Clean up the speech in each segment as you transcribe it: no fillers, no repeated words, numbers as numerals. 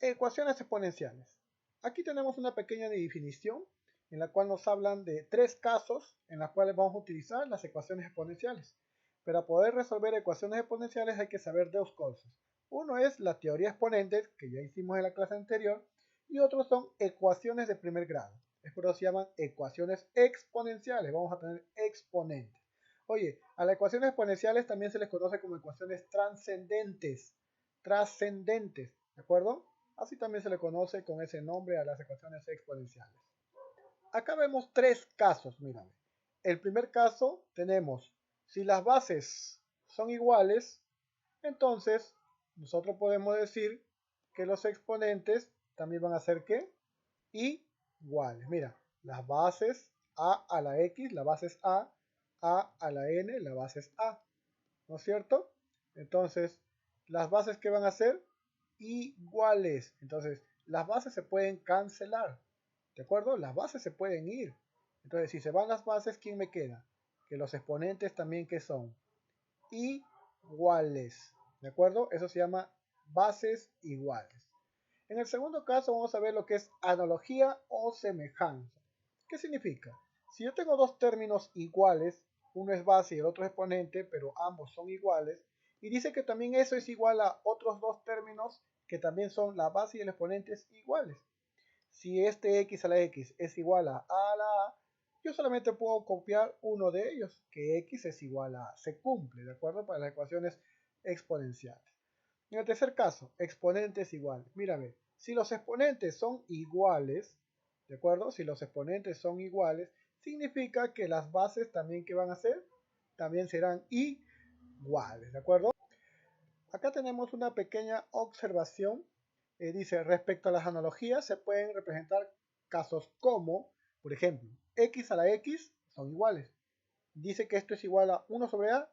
Ecuaciones exponenciales. Aquí tenemos una pequeña definición en la cual nos hablan de tres casos en los cuales vamos a utilizar las ecuaciones exponenciales. Para poder resolver ecuaciones exponenciales hay que saber dos cosas. Uno es la teoría exponentes, que ya hicimos en la clase anterior, y otros son ecuaciones de primer grado. Es por eso se llaman ecuaciones exponenciales. Vamos a tener exponentes. Oye, a las ecuaciones exponenciales también se les conoce como ecuaciones trascendentes. Trascendentes, ¿de acuerdo? Así también se le conoce con ese nombre a las ecuaciones exponenciales. Acá vemos tres casos, mírame. El primer caso tenemos, si las bases son iguales, entonces nosotros podemos decir que los exponentes también van a ser ¿qué? Iguales. Mira, las bases a la x, la base es a la n, la base es a, ¿no es cierto? Entonces, las bases que van a ser iguales. Entonces, las bases se pueden cancelar. ¿De acuerdo? Las bases se pueden ir. Entonces, si se van las bases, ¿quién me queda? Que los exponentes también que son iguales. ¿De acuerdo? Eso se llama bases iguales. En el segundo caso vamos a ver lo que es analogía o semejanza. ¿Qué significa? Si yo tengo dos términos iguales, uno es base y el otro es exponente, pero ambos son iguales, y dice que también eso es igual a otros dos términos que también son la base y el exponente iguales. Si este x a la x es igual a la a, yo solamente puedo copiar uno de ellos, que x es igual a a. Se cumple, ¿de acuerdo? Para las ecuaciones exponenciales. En el tercer caso, exponentes iguales. Mírame, si los exponentes son iguales, ¿de acuerdo? Si los exponentes son iguales, significa que las bases también, ¿qué van a ser? También serán iguales, ¿de acuerdo? Acá tenemos una pequeña observación. Dice, respecto a las analogías, se pueden representar casos como, por ejemplo, x a la x son iguales. Dice que esto es igual a 1 sobre a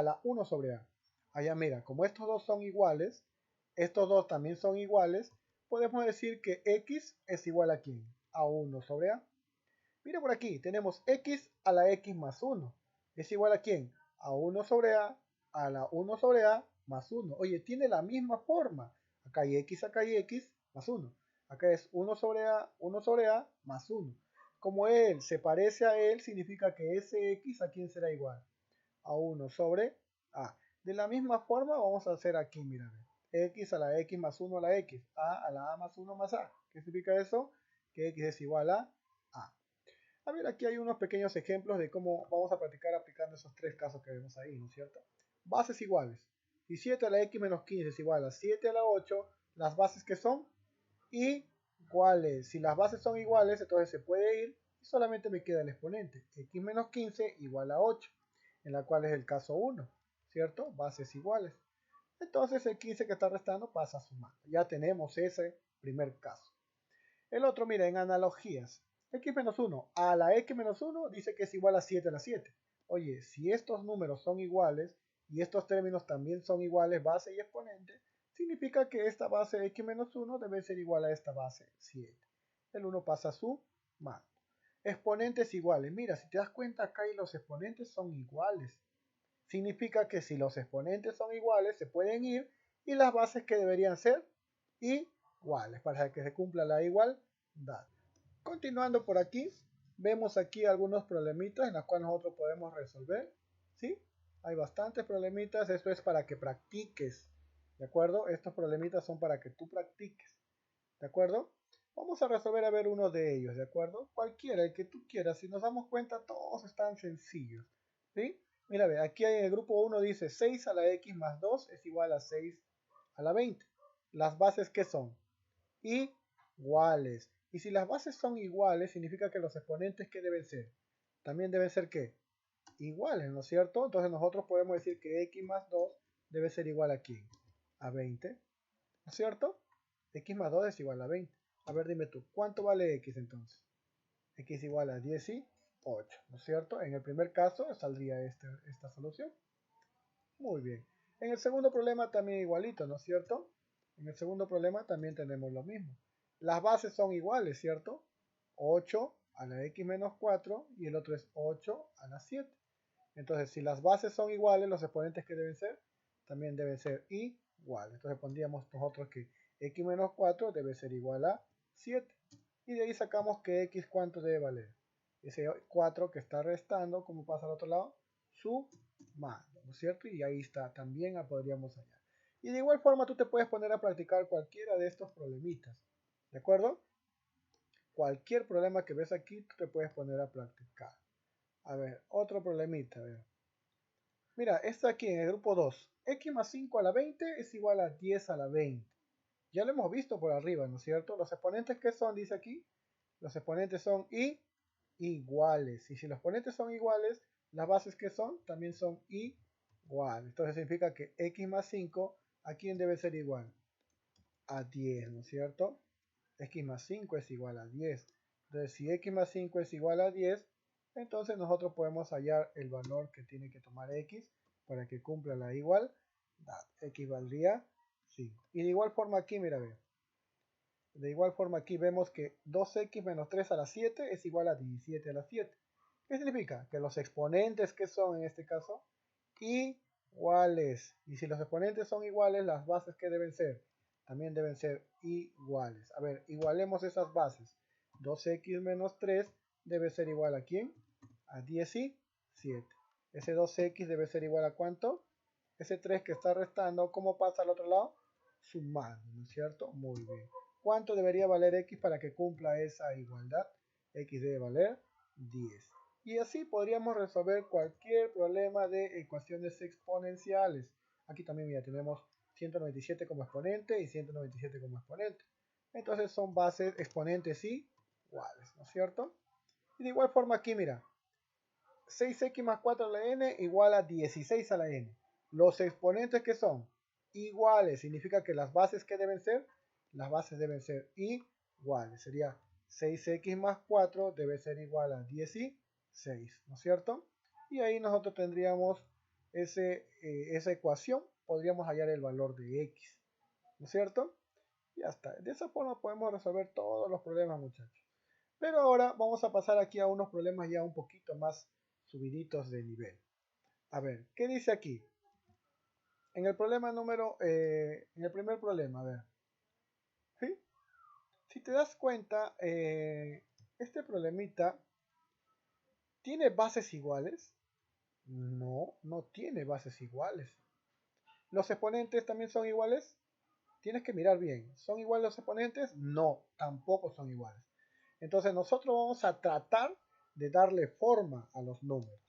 la 1 sobre a. Allá mira, como estos dos son iguales, estos dos también son iguales, podemos decir que x es igual a ¿quién? A 1 sobre a. Mira por aquí, tenemos x a la x más 1. ¿Es igual a quién? A 1 sobre a la 1 sobre a más 1. Oye, tiene la misma forma. Acá hay x más 1. Acá es 1 sobre a más 1. Como él se parece a él, significa que ese x a quién será igual. A 1 sobre a. De la misma forma vamos a hacer aquí, mira. X a la x más 1 a la x. A la a más 1 más a. ¿Qué significa eso? Que x es igual a a. A ver, aquí hay unos pequeños ejemplos de cómo vamos a practicar aplicando esos tres casos que vemos ahí, ¿no es cierto? Bases iguales. Si 7 a la x menos 15 es igual a 7 a la 8, las bases que son iguales. Si las bases son iguales, entonces se puede ir y solamente me queda el exponente. X menos 15 igual a 8, en la cual es el caso 1, ¿cierto? Bases iguales. Entonces el 15 que está restando pasa a sumar. Ya tenemos ese primer caso. El otro, mira, en analogías. X menos 1 a la X menos 1 dice que es igual a 7 a la 7. Oye, si estos números son iguales y estos términos también son iguales, base y exponente, significa que esta base X menos 1 debe ser igual a esta base 7. El 1 pasa a su mano. Exponentes iguales. Mira, si te das cuenta acá y los exponentes son iguales. Significa que si los exponentes son iguales, se pueden ir y las bases que deberían ser iguales para que se cumpla la igualdad. Continuando por aquí, vemos aquí algunos problemitas en los cuales nosotros podemos resolver. ¿Sí? Hay bastantes problemitas, esto es para que practiques. ¿De acuerdo? Estos problemitas son para que tú practiques. ¿De acuerdo? Vamos a resolver a ver uno de ellos, ¿de acuerdo? Cualquiera, el que tú quieras. Si nos damos cuenta, todos están sencillos. ¿Sí? Mira, ve, aquí en el grupo 1 dice 6 a la x más 2 es igual a 6 a la 20. Las bases, ¿qué son? Iguales. Y si las bases son iguales, significa que los exponentes, ¿qué deben ser? También deben ser, ¿qué? Iguales, ¿no es cierto? Entonces nosotros podemos decir que x más 2 debe ser igual a ¿quién? A 20. ¿No es cierto? X más 2 es igual a 20. A ver, dime tú, ¿cuánto vale x entonces? X igual a 18, ¿no es cierto? En el primer caso saldría esta solución. Muy bien. En el segundo problema también igualito, ¿no es cierto? En el segundo problema también tenemos lo mismo. Las bases son iguales, ¿cierto? 8 a la x menos 4 y el otro es 8 a la 7. Entonces, si las bases son iguales, los exponentes que deben ser también deben ser iguales. Entonces pondríamos nosotros que x menos 4 debe ser igual a 7. Y de ahí sacamos que x cuánto debe valer. Ese 4 que está restando, ¿cómo pasa al otro lado? Sumando, ¿no es cierto? Y ahí está, también la podríamos hallar. Y de igual forma tú te puedes poner a practicar cualquiera de estos problemitas, ¿de acuerdo? Cualquier problema que ves aquí, tú te puedes poner a practicar. A ver, otro problemita, a ver. Mira, está aquí en el grupo 2. X más 5 a la 20 es igual a 10 a la 20. Ya lo hemos visto por arriba, ¿no es cierto? Los exponentes, ¿qué son? Dice aquí. Los exponentes son iguales. Y si los exponentes son iguales, las bases que son también son iguales. Entonces significa que x más 5, ¿a quién debe ser igual? A 10, ¿no es cierto? X más 5 es igual a 10. Entonces, si x más 5 es igual a 10, entonces nosotros podemos hallar el valor que tiene que tomar x para que cumpla la igualdad. X valdría 5. Y de igual forma aquí, mira, ve. De igual forma aquí vemos que 2x menos 3 a la 7 es igual a 17 a la 7. ¿Qué significa? Que los exponentes que son en este caso iguales. Y si los exponentes son iguales, las bases que deben ser también deben ser iguales. A ver, igualemos esas bases. 2x menos 3 debe ser igual a ¿quién? A 17. Ese 2x debe ser igual a ¿cuánto? Ese 3 que está restando, ¿cómo pasa al otro lado? Sumando, ¿no es cierto? Muy bien. ¿Cuánto debería valer x para que cumpla esa igualdad? X debe valer 10. Y así podríamos resolver cualquier problema de ecuaciones exponenciales. Aquí también ya tenemos 197 como exponente y 197 como exponente. Entonces son bases exponentes iguales, ¿no es cierto? Y de igual forma aquí, mira, 6x más 4 a la n igual a 16 a la n. Los exponentes que son iguales, significa que las bases que deben ser, las bases deben ser iguales. Sería 6x más 4 debe ser igual a 16, ¿no es cierto? Y ahí nosotros tendríamos esa ecuación, podríamos hallar el valor de x, ¿no es cierto? Ya está. De esa forma podemos resolver todos los problemas, muchachos. Pero ahora vamos a pasar aquí a unos problemas ya un poquito más subiditos de nivel. A ver, ¿qué dice aquí? En el problema en el primer problema, a ver. ¿Sí? Si te das cuenta, este problemita ¿tiene bases iguales? No, no tiene bases iguales. ¿Los exponentes también son iguales? Tienes que mirar bien. ¿Son iguales los exponentes? No, tampoco son iguales. Entonces nosotros vamos a tratar de darle forma a los números.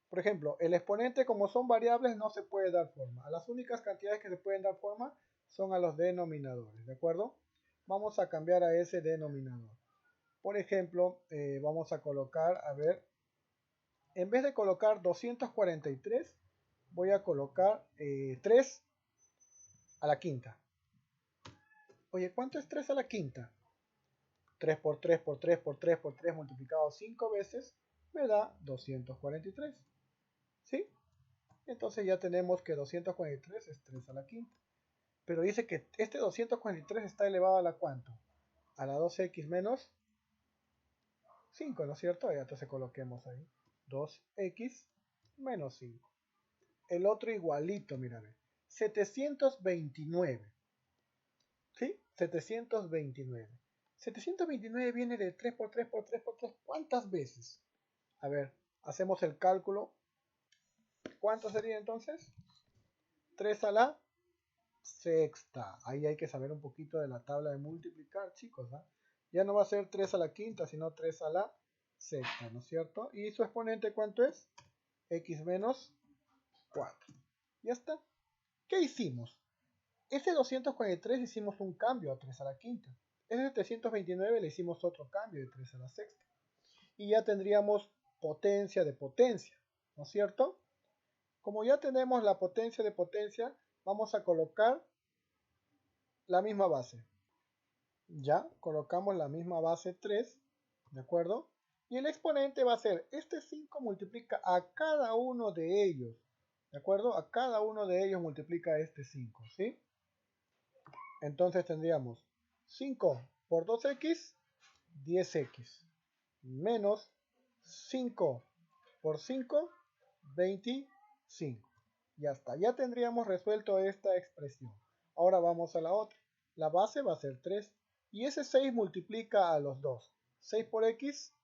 Por ejemplo, el exponente, como son variables, no se puede dar forma. A las únicas cantidades que se pueden dar forma son a los denominadores, ¿de acuerdo? Vamos a cambiar a ese denominador. Por ejemplo, vamos a colocar, a ver, en vez de colocar 243, voy a colocar 3 a la quinta. Oye, ¿cuánto es 3 a la quinta? 3 por 3 por 3 por 3 por 3 multiplicado 5 veces me da 243. ¿Sí? Entonces ya tenemos que 243 es 3 a la quinta. Pero dice que este 243 está elevado a la ¿cuánto? A la 2x menos 5, ¿no es cierto? Ya entonces coloquemos ahí. 2x menos 5. El otro igualito, mírame. 729. ¿Sí? 729. 729 viene de 3 por 3 por 3 por 3. ¿Cuántas veces? A ver, hacemos el cálculo. ¿Cuánto sería entonces? 3 a la sexta. Ahí hay que saber un poquito de la tabla de multiplicar, chicos. ¿Ah? Ya no va a ser 3 a la quinta, sino 3 a la sexta, ¿no es cierto? ¿Y su exponente cuánto es? X menos 4. Ya está. ¿Qué hicimos? Ese 243 hicimos un cambio a 3 a la quinta. Ese 729 le hicimos otro cambio de 3 a la sexta. Y ya tendríamos potencia de potencia, ¿no es cierto? Como ya tenemos la potencia de potencia, vamos a colocar la misma base. Ya colocamos la misma base 3, ¿de acuerdo? Y el exponente va a ser, este 5 multiplica a cada uno de ellos, ¿de acuerdo? A cada uno de ellos multiplica este 5, ¿sí? Entonces tendríamos 5 por 2x, 10x, menos 5 por 5, 25. Ya está, ya tendríamos resuelto esta expresión. Ahora vamos a la otra. la base va a ser 3. Y ese 6 multiplica a los dos. 6 por x,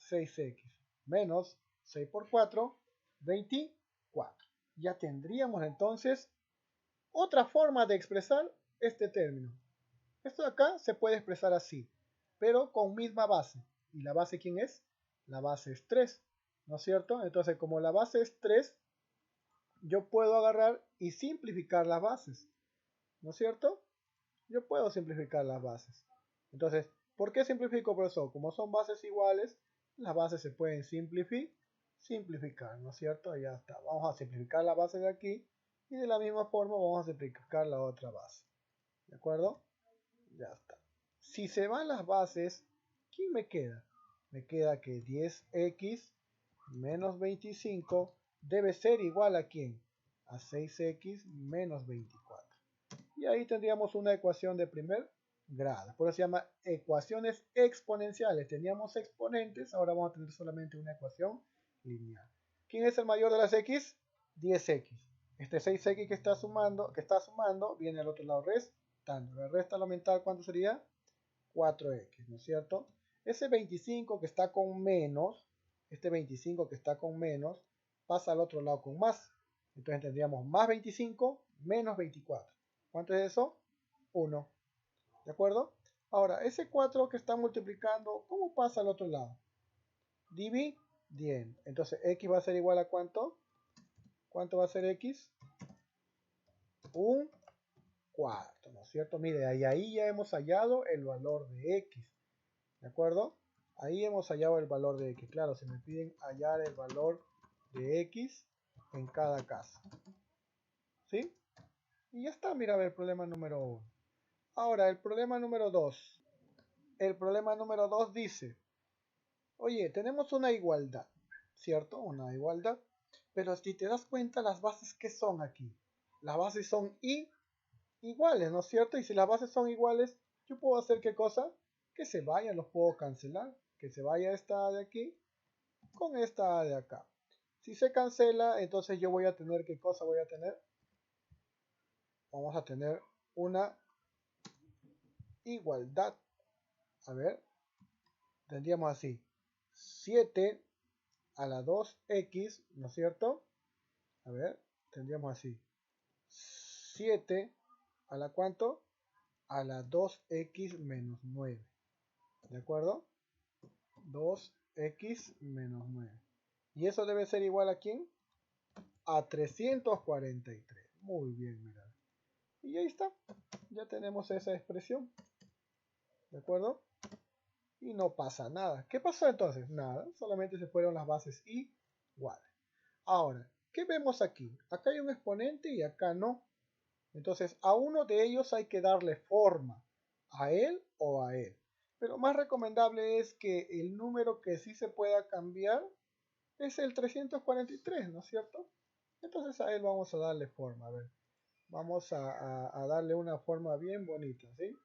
6x. Menos 6 por 4, 24. Ya tendríamos entonces otra forma de expresar este término. Esto de acá se puede expresar así, pero con misma base. ¿Y la base quién es? La base es 3, ¿no es cierto? Entonces, como la base es 3, yo puedo agarrar y simplificar las bases, ¿no es cierto? Yo puedo simplificar las bases. Entonces, ¿por qué simplifico, profesor? Como son bases iguales, las bases se pueden simplificar, ¿no es cierto? Ya está. Vamos a simplificar la base de aquí y de la misma forma vamos a simplificar la otra base. ¿De acuerdo? Ya está. Si se van las bases, ¿quién me queda? Me queda que 10x menos 25 debe ser igual a ¿quién? A 6x menos 24. Y ahí tendríamos una ecuación de primer grado. Por eso se llama ecuaciones exponenciales. Teníamos exponentes, ahora vamos a tener solamente una ecuación lineal. ¿Quién es el mayor de las x? 10x. Este 6x que está sumando, viene al otro lado restando. Le resta la aumentar, ¿cuánto sería? 4x, ¿no es cierto? Ese 25 que está con menos, este 25 que está con menos, pasa al otro lado con más. Entonces tendríamos más 25 menos 24. ¿Cuánto es eso? 1. ¿De acuerdo? Ahora, ese 4 que está multiplicando, ¿cómo pasa al otro lado? Dividiendo. Entonces, x va a ser igual a ¿cuánto? ¿Cuánto va a ser x? Un cuarto, ¿no es cierto? Mire, ahí ya hemos hallado el valor de x. ¿De acuerdo? Ahí hemos hallado el valor de x. Claro, se me piden hallar el valor de x en cada caso. ¿Sí? Y ya está, mira, a ver, el problema número 1. Ahora, el problema número 2. El problema número 2 dice, oye, tenemos una igualdad, ¿cierto? Una igualdad. Pero si te das cuenta, las bases, ¿qué son aquí? Las bases son iguales, ¿no es cierto? Y si las bases son iguales, yo puedo hacer ¿qué cosa? Que se vayan, los puedo cancelar. Que se vaya esta de aquí con esta de acá. Si se cancela, entonces yo voy a tener, ¿qué cosa voy a tener? Vamos a tener una igualdad. A ver, tendríamos así. 7 a la 2x, ¿no es cierto? A ver, tendríamos así. 7 a la ¿cuánto? A la 2x menos 9. ¿De acuerdo? 2x menos 9. ¿Y eso debe ser igual a quién? A 343. Muy bien, mirad. Y ahí está. Ya tenemos esa expresión. ¿De acuerdo? Y no pasa nada. ¿Qué pasó entonces? Nada. Solamente se fueron las bases iguales. Ahora, ¿qué vemos aquí? Acá hay un exponente y acá no. Entonces, a uno de ellos hay que darle forma. A él o a él. Pero más recomendable es que el número que sí se pueda cambiar es el 343, ¿no es cierto? Entonces a él vamos a darle forma. A ver, vamos a darle una forma bien bonita, ¿sí?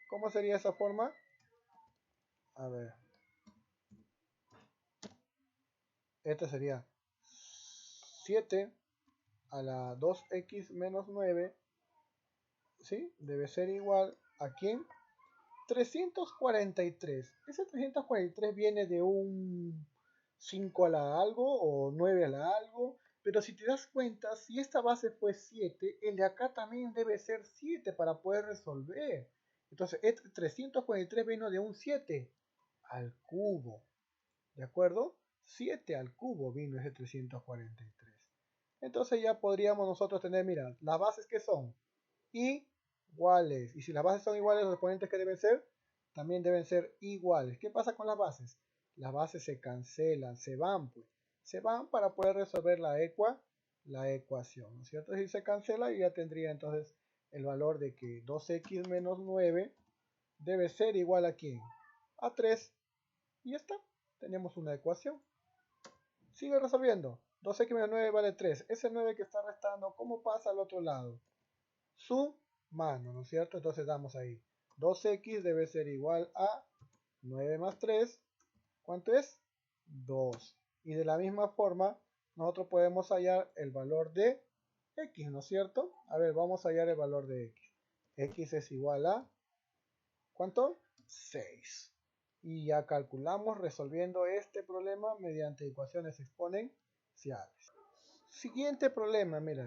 ¿Cómo sería esa forma? A ver. Esta sería 7 a la 2x menos 9, ¿sí? Debe ser igual a ¿quién? 343. Ese 343 viene de un 5 a la algo o 9 a la algo. Pero si te das cuenta, si esta base fue 7, el de acá también debe ser 7 para poder resolver. Entonces, este 343 vino de un 7 al cubo. ¿De acuerdo? 7 al cubo vino ese 343. Entonces ya podríamos nosotros tener, mira, las bases que son iguales. Y si las bases son iguales, los exponentes que deben ser, también deben ser iguales. ¿Qué pasa con las bases? Las bases se cancelan, se van, pues. Se van para poder resolver la ecuación, ¿no es cierto? Si se cancela, ya tendría entonces el valor de que 2x menos 9 debe ser igual a ¿quién? A 3. Y ya está. Tenemos una ecuación. Sigue resolviendo. 2x menos 9 vale 3. Ese 9 que está restando, ¿cómo pasa al otro lado? Su mano, ¿no es cierto? Entonces damos ahí. 2x debe ser igual a 9 más 3. ¿Cuánto es? 2. Y de la misma forma, nosotros podemos hallar el valor de x, ¿no es cierto? A ver, vamos a hallar el valor de x. X es igual a, ¿cuánto? 6. Y ya calculamos resolviendo este problema mediante ecuaciones exponenciales. Siguiente problema, mira,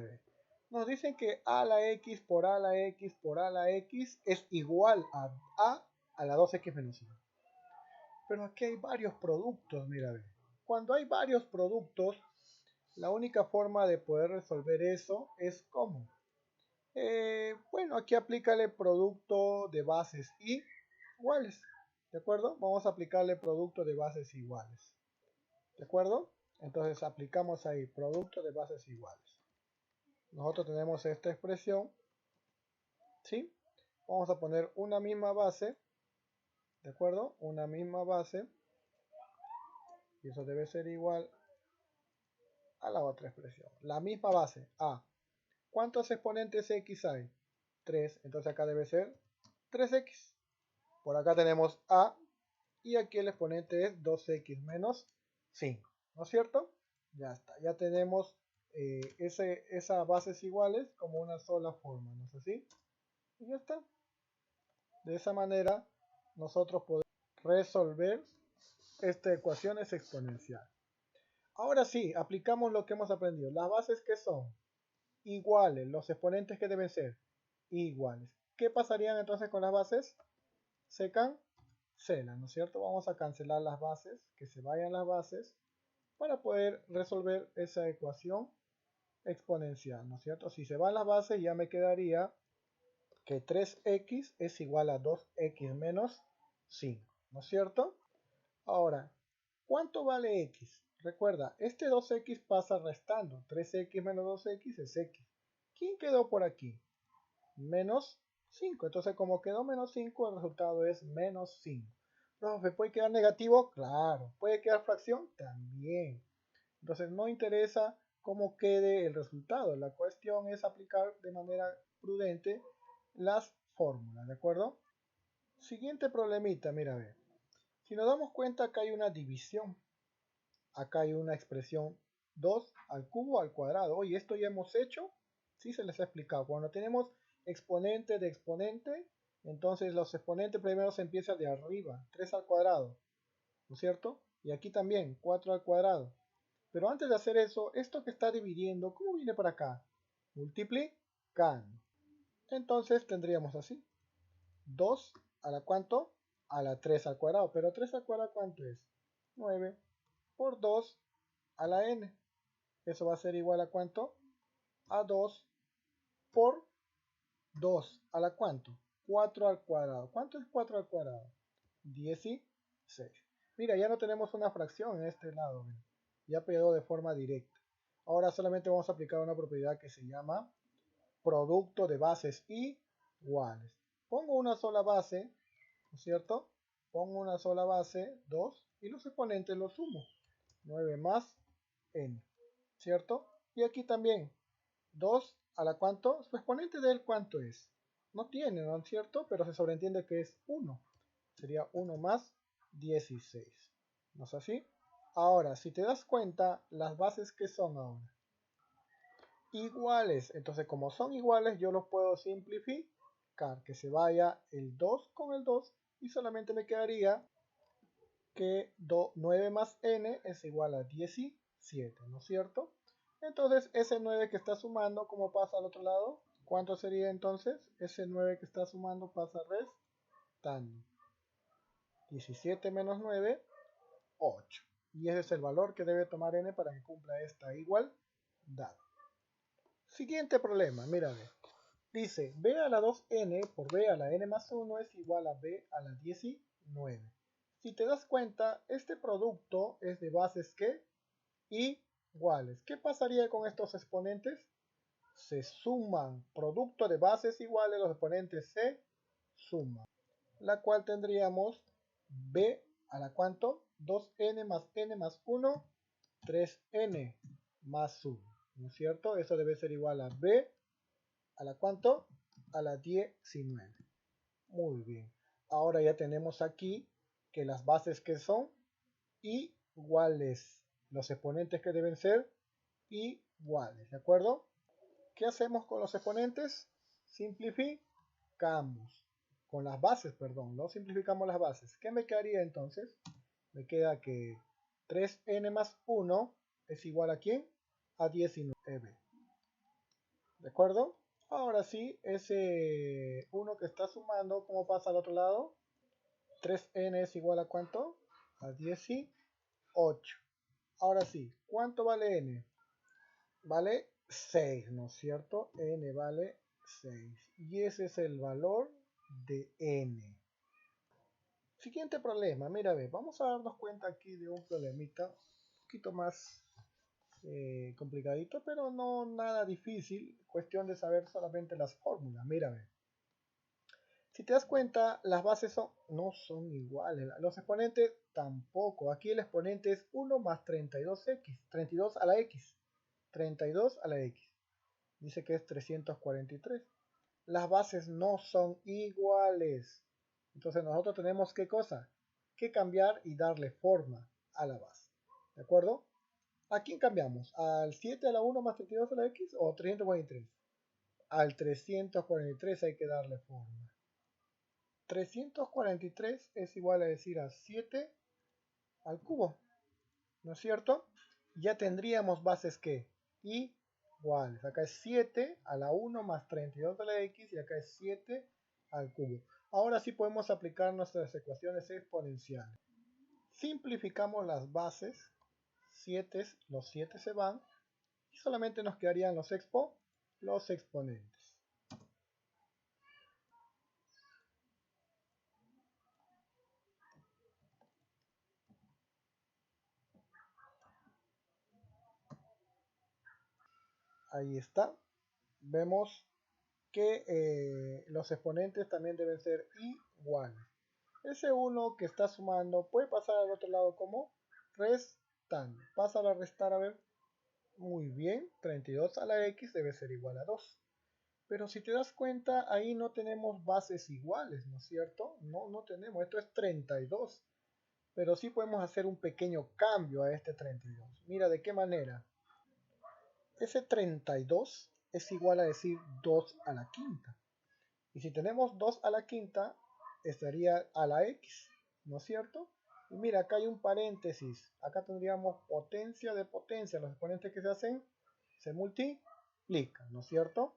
nos dicen que a la x por a la x por a la x es igual a la 2x menos 1. Pero aquí hay varios productos, mira, cuando hay varios productos, la única forma de poder resolver eso es ¿cómo? Bueno, aquí aplícale producto de bases iguales, ¿de acuerdo? Vamos a aplicarle producto de bases iguales, ¿de acuerdo? Entonces aplicamos ahí producto de bases iguales. Nosotros tenemos esta expresión, ¿sí? Vamos a poner una misma base, ¿de acuerdo? Una misma base, y eso debe ser igual a la otra expresión. La misma base, a. ¿Cuántos exponentes x hay? 3, entonces acá debe ser 3x. Por acá tenemos a, y aquí el exponente es 2x menos 5, ¿no es cierto? Ya está, ya tenemos esas bases iguales como una sola forma, ¿no es así? Y ya está. De esa manera nosotros podemos resolver esta ecuación es exponencial. Ahora sí, aplicamos lo que hemos aprendido. Las bases que son iguales, los exponentes que deben ser iguales. ¿Qué pasarían entonces con las bases? Se cancelan, ¿no es cierto? Vamos a cancelar las bases, que se vayan las bases, para poder resolver esa ecuación exponencial, ¿no es cierto? Si se van las bases ya me quedaría que 3x es igual a 2x menos 5, ¿no es cierto? Ahora, ¿cuánto vale x? Recuerda, este 2x pasa restando. 3x menos 2x es x. ¿Quién quedó por aquí? Menos 5. Entonces, como quedó menos 5, el resultado es menos 5. Profe, ¿puede quedar negativo? Claro. ¿Puede quedar fracción? También. Entonces, no interesa cómo quede el resultado. La cuestión es aplicar de manera prudente las fórmulas, ¿de acuerdo? Siguiente problemita, mira, a ver. Si nos damos cuenta, acá hay una división. Acá hay una expresión 2 al cubo al cuadrado. Oye, ¿esto ya hemos hecho? Sí, se les ha explicado. Cuando tenemos exponente de exponente, entonces los exponentes primero se empieza de arriba. 3 al cuadrado, ¿no es cierto? Y aquí también, 4 al cuadrado. Pero antes de hacer eso, esto que está dividiendo, ¿cómo viene para acá? Multiplicando. Entonces tendríamos así. 2 a la ¿cuánto? A la 3 al cuadrado. Pero 3 al cuadrado, ¿cuánto es? 9 por 2 a la n. Eso va a ser igual a ¿cuánto? A 2 por 2 a la ¿cuánto? 4 al cuadrado. ¿Cuánto es 4 al cuadrado? 16. Mira, ya no tenemos una fracción en este lado. ¿Ven? Ya quedó de forma directa. Ahora solamente vamos a aplicar una propiedad que se llama producto de bases iguales. Pongo una sola base, ¿no es cierto? Pongo una sola base, 2, y los exponentes los sumo. 9 más n, ¿cierto? Y aquí también, 2 a la ¿cuánto? Su exponente de él, ¿cuánto es? No tiene, ¿no es cierto? Pero se sobreentiende que es 1. Sería 1 más 16. ¿No es así? Ahora, si te das cuenta, las bases que son ahora iguales. Entonces, como son iguales, yo los puedo simplificar. Que se vaya el 2 con el 2 y solamente me quedaría que 9 más n es igual a 17, ¿no es cierto? Entonces, ese 9 que está sumando, ¿cómo pasa al otro lado? ¿Cuánto sería entonces? Ese 9 que está sumando pasa restando. 17 menos 9, 8. Y ese es el valor que debe tomar n para que cumpla esta igualdad. Siguiente problema, mira, dice b a la 2n por b a la n más 1 es igual a b a la 19. Si te das cuenta, este producto es de bases que iguales. ¿Qué pasaría con estos exponentes? Se suman. Producto de bases iguales, los exponentes se suman. La cual tendríamos b a la ¿cuánto? 2n más 1, 3n más 1. ¿No es cierto? Eso debe ser igual a b a la ¿cuánto? A la 19. Muy bien. Ahora ya tenemos aquí que las bases que son iguales. Los exponentes que deben ser iguales. ¿De acuerdo? ¿Qué hacemos con los exponentes? Simplificamos. simplificamos con las bases, perdón, no simplificamos las bases, ¿qué me quedaría entonces? Me queda que 3n más 1 es igual a ¿quién? A 19. ¿De acuerdo? Ahora sí, ese 1 que está sumando, ¿cómo pasa al otro lado? 3n es igual a ¿cuánto? A 18. Ahora sí, ¿cuánto vale n? Vale 6, ¿no es cierto? N vale 6. Y ese es el valor de n. Siguiente problema, mira, ve, vamos a darnos cuenta aquí de un problemita un poquito más complicadito, pero no nada difícil, cuestión de saber solamente las fórmulas. Mira, ve. Si te das cuenta, las bases no son iguales, los exponentes tampoco. Aquí el exponente es 1 más 32x, 32 a la x, 32 a la x. Dice que es 343. Las bases no son iguales. Entonces nosotros tenemos ¿qué cosa? Que cambiar y darle forma a la base. ¿De acuerdo? ¿A quién cambiamos? ¿Al 7 a la 1 más 32 a la x o 343? Al 343 hay que darle forma. 343 es igual a decir a 7 al cubo. ¿No es cierto? Ya tendríamos bases que iguales. Acá es 7 a la 1 más 32 a la x y acá es 7 al cubo. Ahora sí podemos aplicar nuestras ecuaciones exponenciales. Simplificamos las bases. Los 7 se van y solamente nos quedarían los exponentes. Ahí está. Vemos que los exponentes también deben ser iguales. Ese 1 que está sumando puede pasar al otro lado como restando. Pasa a restar, a ver. Muy bien, 32 a la x debe ser igual a 2. Pero si te das cuenta, ahí no tenemos bases iguales, ¿no es cierto? No tenemos, esto es 32. Pero sí podemos hacer un pequeño cambio a este 32. Mira, ¿de qué manera? Ese 32 es igual a decir 2 a la quinta. Y si tenemos 2 a la quinta, estaría a la x, ¿no es cierto? Y mira, acá hay un paréntesis. Acá tendríamos potencia de potencia. Los exponentes que se hacen se multiplican, ¿no es cierto?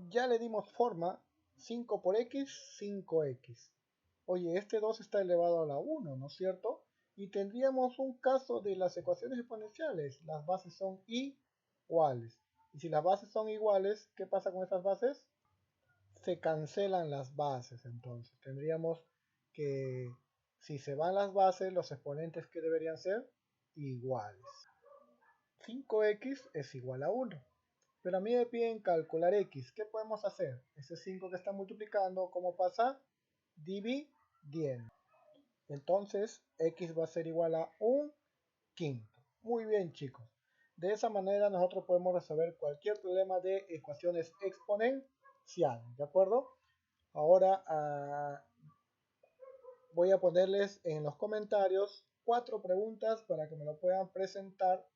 Ya le dimos forma. 5 por x, 5x. Oye, este 2 está elevado a la 1, ¿no es cierto? Y tendríamos un caso de las ecuaciones exponenciales. Las bases son iguales. Y si las bases son iguales, ¿qué pasa con estas bases? Se cancelan las bases, entonces tendríamos que si se van las bases, los exponentes que deberían ser iguales. 5x es igual a 1, pero a mí me piden calcular x. ¿Qué podemos hacer? Ese 5 que está multiplicando, ¿cómo pasa? Dividiendo. Entonces x va a ser igual a un quinto. Muy bien, chicos. De esa manera nosotros podemos resolver cualquier problema de ecuaciones exponenciales, ¿de acuerdo? Ahora voy a ponerles en los comentarios 4 preguntas para que me lo puedan presentar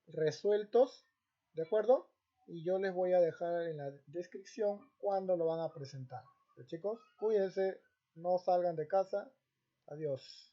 resueltos, ¿de acuerdo? Y yo les voy a dejar en la descripción cuándo lo van a presentar. Chicos, cuídense, no salgan de casa. Adiós.